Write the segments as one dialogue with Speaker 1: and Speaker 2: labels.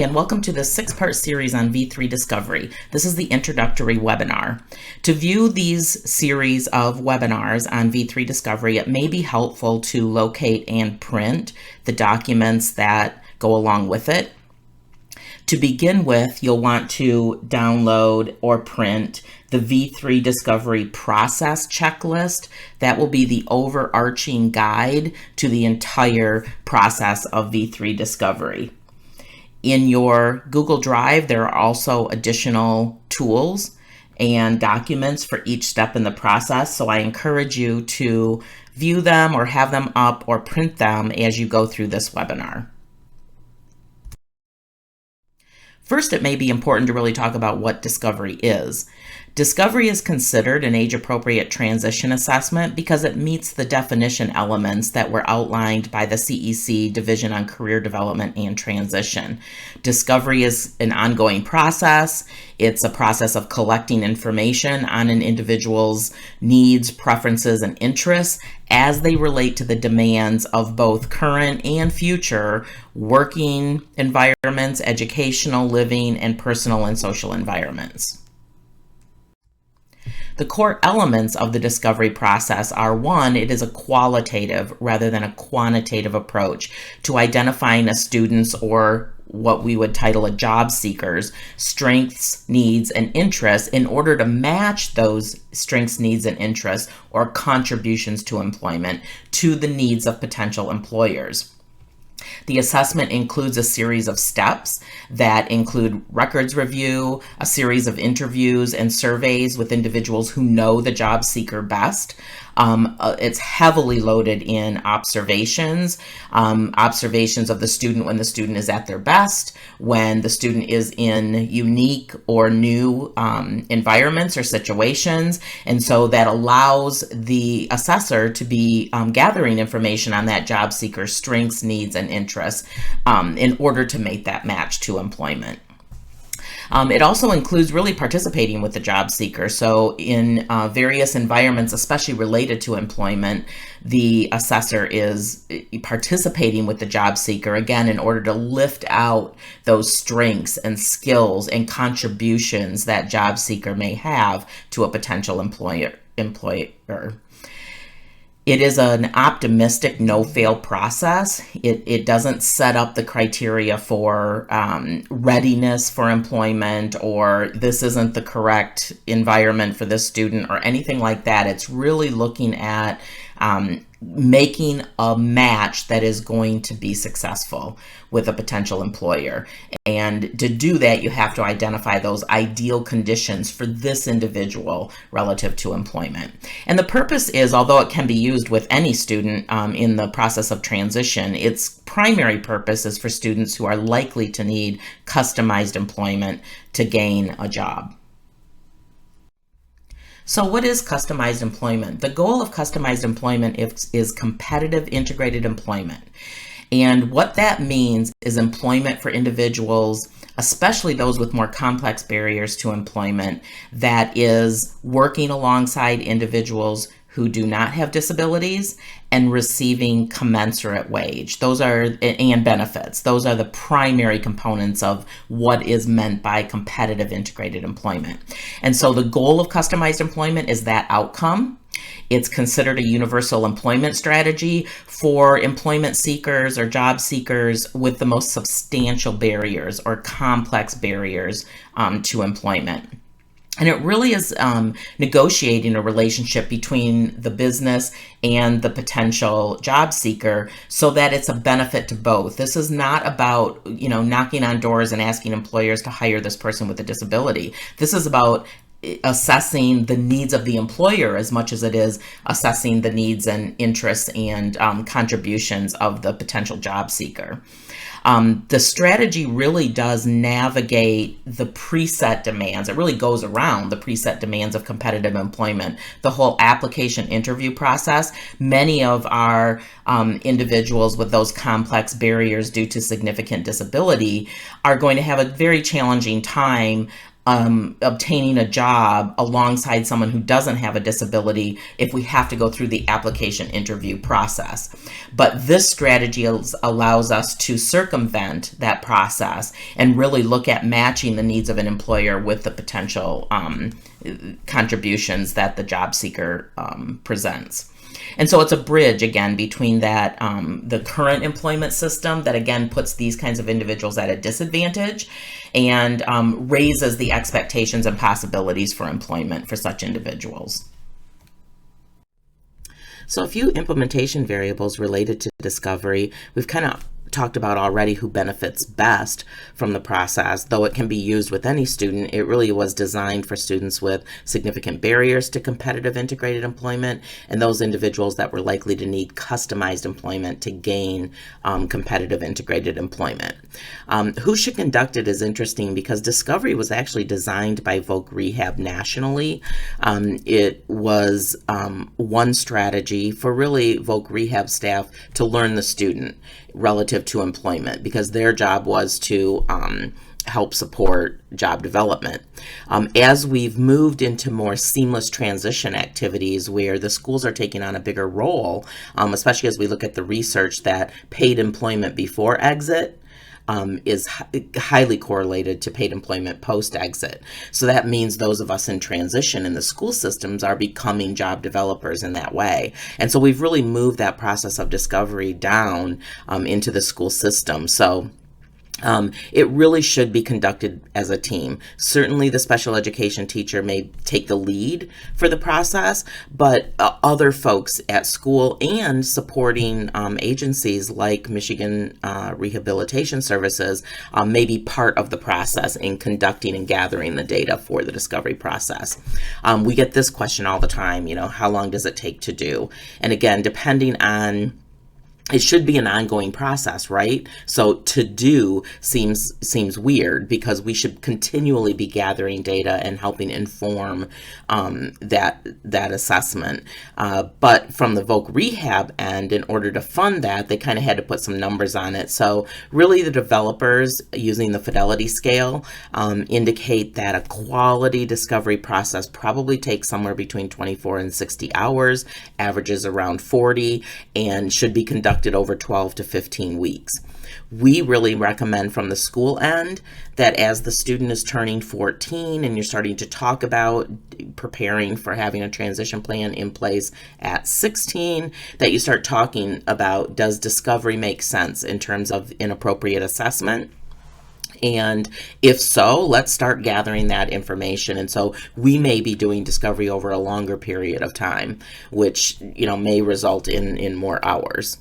Speaker 1: and welcome to this 6-part series on V3 Discovery. This is the introductory webinar. To view these series of webinars on V3 Discovery, it may be helpful to locate and print the documents that go along with it. To begin with, you'll want to download or print the V3 Discovery process checklist. That will be the overarching guide to the entire process of V3 Discovery. In your Google Drive, there are also additional tools and documents for each step in the process, so I encourage you to view them or have them up or print them as you go through this webinar. First, it may be important to really talk about what Discovery is. Discovery is considered an age-appropriate transition assessment because it meets the definition elements that were outlined by the CEC Division on Career Development and Transition. Discovery is an ongoing process. It's a process of collecting information on an individual's needs, preferences, and interests as they relate to the demands of both current and future working environments, educational, living, and personal and social environments. The core elements of the discovery process are: one, it is a qualitative rather than a quantitative approach to identifying a student's, or what we would title a job seeker's, strengths, needs, and interests in order to match those strengths, needs, and interests or contributions to employment to the needs of potential employers. The assessment includes a series of steps that include records review, a series of interviews and surveys with individuals who know the job seeker best. It's heavily loaded in observations, observations of the student when the student is at their best, when the student is in unique or new environments or situations. And so that allows the assessor to be gathering information on that job seeker's strengths, needs, and interests in order to make that match to employment. It also includes really participating with the job seeker. So in various environments, especially related to employment, the assessor is participating with the job seeker, again, in order to lift out those strengths and skills and contributions that job seeker may have to a potential employer. It is an optimistic no-fail process. It doesn't set up the criteria for readiness for employment, or this isn't the correct environment for this student, or anything like that. It's really looking at making a match that is going to be successful with a potential employer. And to do that, you have to identify those ideal conditions for this individual relative to employment. And the purpose is, although it can be used with any student in the process of transition, its primary purpose is for students who are likely to need customized employment to gain a job. So what is customized employment? The goal of customized employment is competitive integrated employment. And what that means is employment for individuals, especially those with more complex barriers to employment, that is working alongside individuals who do not have disabilities and receiving commensurate wage. Those are, and benefits. Those are the primary components of what is meant by competitive integrated employment. And so the goal of customized employment is that outcome. It's considered a universal employment strategy for employment seekers or job seekers with the most substantial barriers or complex barriers to employment. And it really is negotiating a relationship between the business and the potential job seeker so that it's a benefit to both. This is not about, knocking on doors and asking employers to hire this person with a disability. This is about assessing the needs of the employer as much as it is assessing the needs and interests and contributions of the potential job seeker. The strategy really does navigate the preset demands. It really goes around the preset demands of competitive employment. The whole application interview process, many of our individuals with those complex barriers due to significant disability are going to have a very challenging time obtaining a job alongside someone who doesn't have a disability if we have to go through the application interview process. But this strategy allows us to circumvent that process and really look at matching the needs of an employer with the potential contributions that the job seeker presents. And so it's a bridge, again, between that the current employment system that, again, puts these kinds of individuals at a disadvantage and raises the expectations and possibilities for employment for such individuals. So a few implementation variables related to discovery. We've kind of talked about already who benefits best from the process. Though it can be used with any student, it really was designed for students with significant barriers to competitive integrated employment and those individuals that were likely to need customized employment to gain competitive integrated employment. Who should conduct it is interesting because discovery was actually designed by Voc Rehab nationally. It was one strategy for really Voc Rehab staff to learn the student relative to employment, because their job was to help support job development. As we've moved into more seamless transition activities where the schools are taking on a bigger role, especially as we look at the research that paid employment before exit is highly correlated to paid employment post-exit. So that means those of us in transition in the school systems are becoming job developers in that way. And so we've really moved that process of discovery down into the school system. So it really should be conducted as a team. Certainly the special education teacher may take the lead for the process, but other folks at school and supporting agencies like Michigan Rehabilitation Services may be part of the process in conducting and gathering the data for the discovery process. We get this question all the time, how long does it take to do? And again, depending on, it should be an ongoing process, right? So to do seems weird because we should continually be gathering data and helping inform that assessment. But from the Voc Rehab end, in order to fund that, they kind of had to put some numbers on it. So really the developers using the Fidelity Scale indicate that a quality discovery process probably takes somewhere between 24 and 60 hours, averages around 40, and should be conducted over 12 to 15 weeks. We really recommend from the school end that as the student is turning 14 and you're starting to talk about preparing for having a transition plan in place at 16, that you start talking about, does discovery make sense in terms of inappropriate assessment? And if so, let's start gathering that information. And so we may be doing discovery over a longer period of time, which may result in more hours.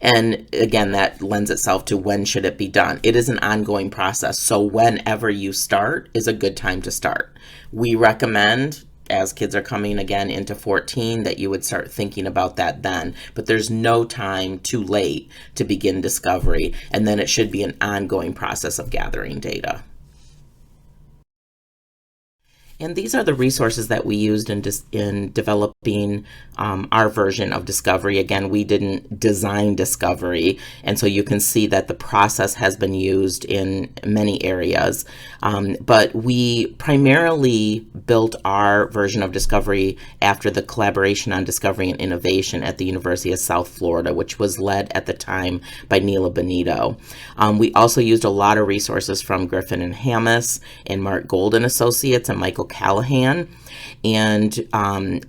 Speaker 1: And again, that lends itself to when should it be done. It is an ongoing process. So whenever you start is a good time to start. We recommend, as kids are coming again into 14, that you would start thinking about that then. But there's no time too late to begin discovery. And then it should be an ongoing process of gathering data. And these are the resources that we used in developing our version of discovery. Again, we didn't design discovery, and so you can see that the process has been used in many areas. But we primarily built our version of discovery after the collaboration on discovery and innovation at the University of South Florida, which was led at the time by Neela Benito. We also used a lot of resources from Griffin and Hammes and Mark Golden Associates and Michael Callahan, and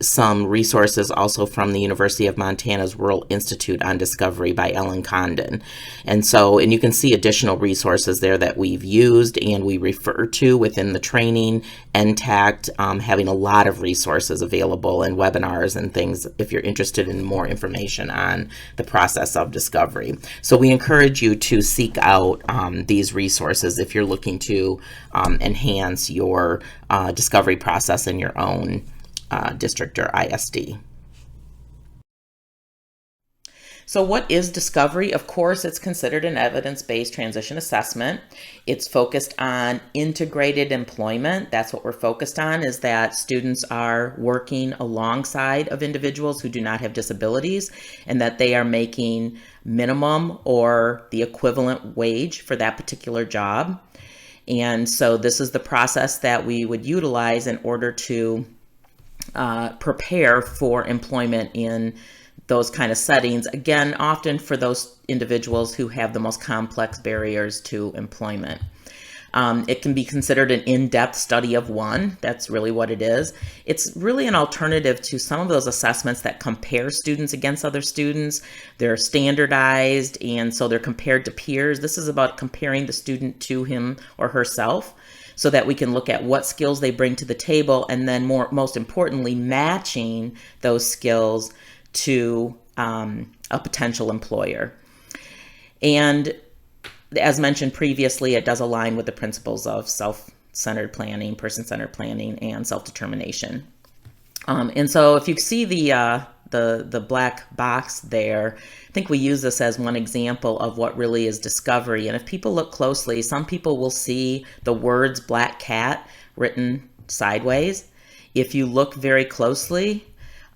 Speaker 1: some resources also from the University of Montana's Rural Institute on Discovery by Ellen Condon. And you can see additional resources there that we've used and we refer to within the training. NTACT having a lot of resources available and webinars and things if you're interested in more information on the process of discovery. So we encourage you to seek out these resources if you're looking to enhance your discovery process in your own district or ISD. So what is discovery? Of course, it's considered an evidence-based transition assessment. It's focused on integrated employment. That's what we're focused on, is that students are working alongside of individuals who do not have disabilities and that they are making minimum or the equivalent wage for that particular job. And so this is the process that we would utilize in order to prepare for employment in those kind of settings. Again, often for those individuals who have the most complex barriers to employment. It can be considered an in-depth study of one. That's really what it is. It's really an alternative to some of those assessments that compare students against other students. They're standardized, and so they're compared to peers. This is about comparing the student to him or herself, so that we can look at what skills they bring to the table, and then most importantly, matching those skills to a potential employer. And as mentioned previously, it does align with the principles of self-centered planning, person-centered planning, and self-determination. And so if you see the black box there, I think we use this as one example of what really is discovery. And if people look closely, some people will see the words black cat written sideways. If you look very closely,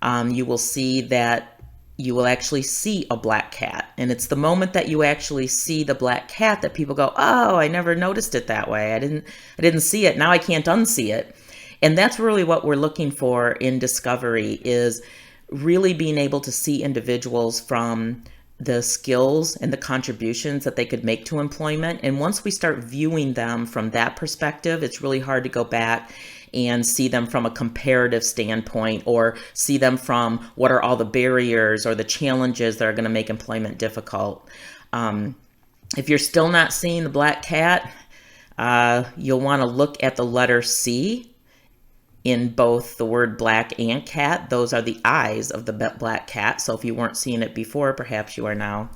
Speaker 1: you will see that you will actually see a black cat. And it's the moment that you actually see the black cat that people go, oh, I never noticed it that way. I didn't see it. Now I can't unsee it. And that's really what we're looking for in discovery, is really being able to see individuals from the skills and the contributions that they could make to employment. And once we start viewing them from that perspective, it's really hard to go back and see them from a comparative standpoint, or see them from what are all the barriers or the challenges that are going to make employment difficult. If you're still not seeing the black cat, you'll want to look at the letter C in both the word black and cat. Those are the eyes of the black cat. So if you weren't seeing it before, perhaps you are now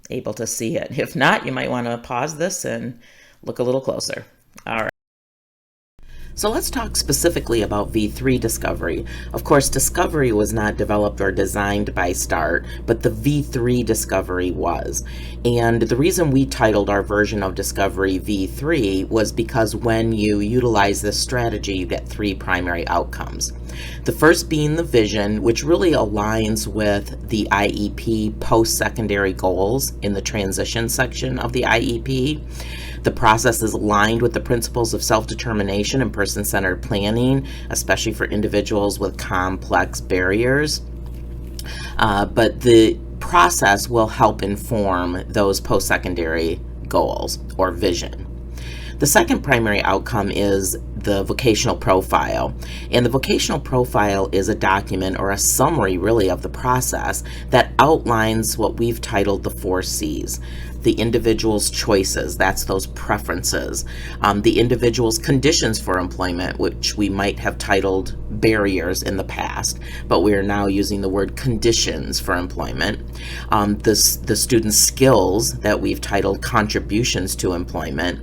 Speaker 1: able to see it. If not, you might want to pause this and look a little closer. All right. So let's talk specifically about V3 Discovery. Of course, Discovery was not developed or designed by START, but the V3 Discovery was. And the reason we titled our version of Discovery V3 was because when you utilize this strategy, you get three primary outcomes. The first being the vision, which really aligns with the IEP post-secondary goals in the transition section of the IEP. The process is aligned with the principles of self-determination and person-centered planning, especially for individuals with complex barriers. But the process will help inform those post-secondary goals or vision. The second primary outcome is the vocational profile. And the vocational profile is a document or a summary really of the process that outlines what we've titled the 4 C's. The individual's choices, that's those preferences. The individual's conditions for employment, which we might have titled barriers in the past, but we are now using the word conditions for employment. The student's skills that we've titled contributions to employment,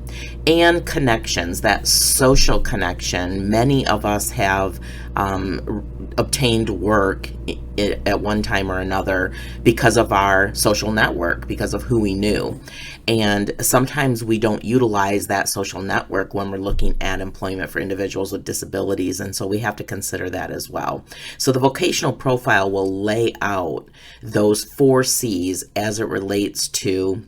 Speaker 1: and connections, that social connection. Many of us have obtained work at one time or another because of our social network, because of who we knew. And sometimes we don't utilize that social network when we're looking at employment for individuals with disabilities, and so we have to consider that as well. So the vocational profile will lay out those 4 C's as it relates to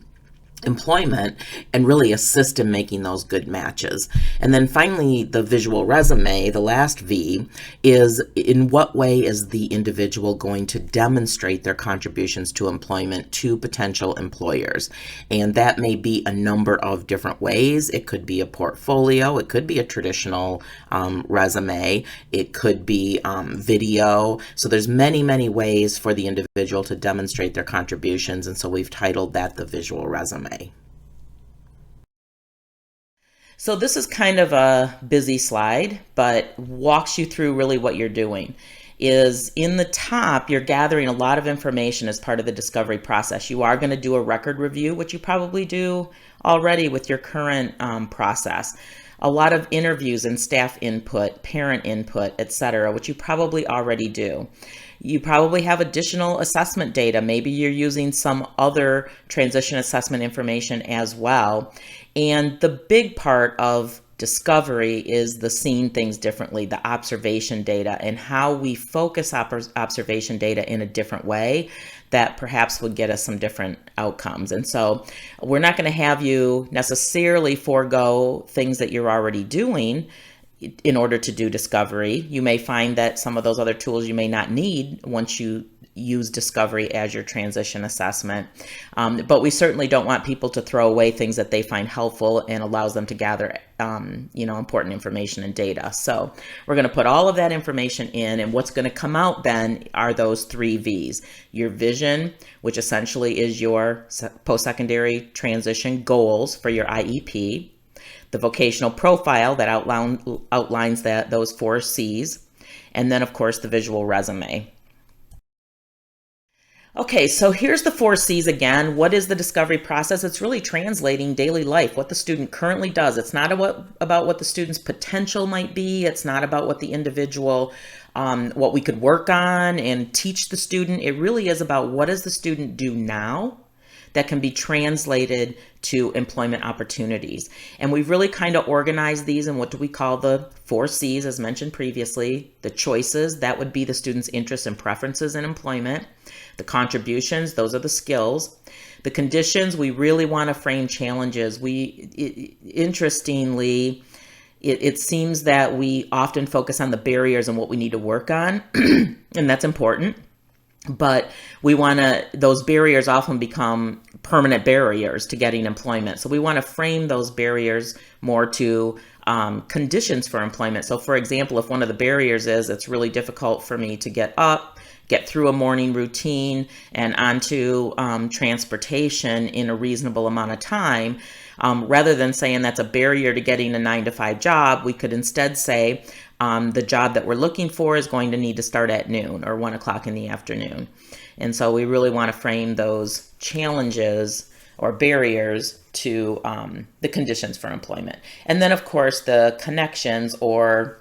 Speaker 1: employment and really assist in making those good matches. And then finally, the visual resume, the last V, is in what way is the individual going to demonstrate their contributions to employment to potential employers. And that may be a number of different ways. It could be a portfolio, it could be a traditional resume, it could be video. So there's many ways for the individual to demonstrate their contributions, and so we've titled that the visual resume. So this is kind of a busy slide, but walks you through really what you're doing. Is in the top, you're gathering a lot of information as part of the discovery process. You are going to do a record review, which you probably do already with your current process. A lot of interviews and staff input, parent input, etc., which you probably already do. You probably have additional assessment data. Maybe you're using some other transition assessment information as well. And the big part of discovery is the seeing things differently, the observation data, and how we focus observation data in a different way that perhaps would get us some different outcomes. And so we're not going to have you necessarily forego things that you're already doing in order to do discovery. You may find that some of those other tools you may not need once you use discovery as your transition assessment. But we certainly don't want people to throw away things that they find helpful and allows them to gather important information and data. So we're going to put all of that information in, and what's going to come out then are those 3 V's. Your vision, which essentially is your post-secondary transition goals for your IEP. The vocational profile that outlines those 4 C's. And then, of course, the visual resume. Okay, so here's the 4 C's again. What is the discovery process? It's really translating daily life, what the student currently does. It's not about what the student's potential might be. It's not about what the individual, what we could work on and teach the student. It really is about what does the student do now that can be translated to employment opportunities. And we've really kind of organized these in what do we call the 4 C's, as mentioned previously. The choices, that would be the student's interests and preferences in employment. The contributions, those are the skills. The conditions, we really want to frame challenges. Interestingly, it seems that we often focus on the barriers and what we need to work on, and that's important. But we want to, those barriers often become permanent barriers to getting employment. So we want to frame those barriers more to conditions for employment. So for example, if one of the barriers is it's really difficult for me to get up, get through a morning routine and onto transportation in a reasonable amount of time, rather than saying that's a barrier to getting a 9-to-5 job, we could instead say, the job that we're looking for is going to need to start at noon or 1 o'clock in the afternoon. And so we really want to frame those challenges or barriers to the conditions for employment. And then, of course, the connections or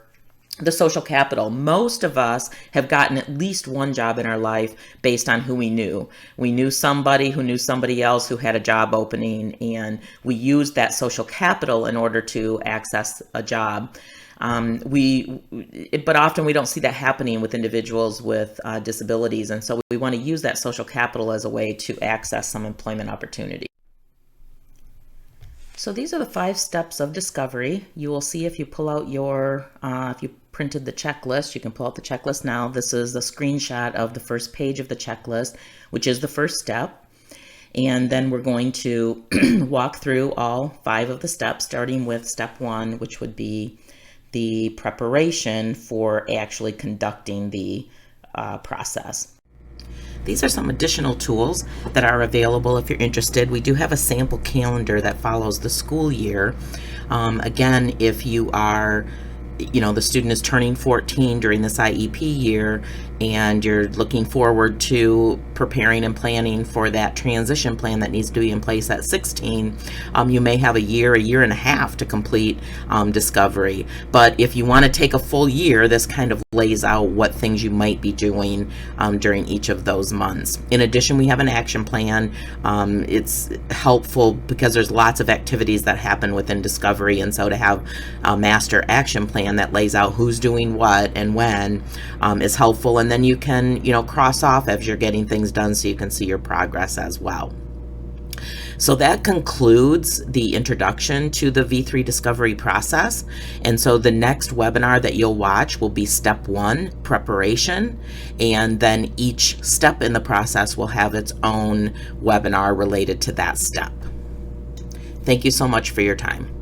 Speaker 1: the social capital. Most of us have gotten at least one job in our life based on who we knew. We knew somebody who knew somebody else who had a job opening, and we used that social capital in order to access a job. But often we don't see that happening with individuals with disabilities. And so we want to use that social capital as a way to access some employment opportunity. So these are the 5 steps of discovery. You will see if you pull out if you printed the checklist, you can pull out the checklist now. This is a screenshot of the first page of the checklist, which is the first step. And then we're going to walk through all 5 of the steps, starting with step 1, which would be the preparation for actually conducting the process. These are some additional tools that are available if you're interested. We do have a sample calendar that follows the school year. Again, if you are, the student is turning 14 during this IEP year and you're looking forward to preparing and planning for that transition plan that needs to be in place at 16, you may have a year and a half to complete discovery. But if you want to take a full year, this kind of lays out what things you might be doing during each of those months. In addition, we have an action plan. It's helpful because there's lots of activities that happen within discovery, and so to have a master action plan that lays out who's doing what and when is helpful. And then you can, cross off as you're getting things done so you can see your progress as well. So that concludes the introduction to the V3 discovery process. And so the next webinar that you'll watch will be step 1, preparation, and then each step in the process will have its own webinar related to that step. Thank you so much for your time.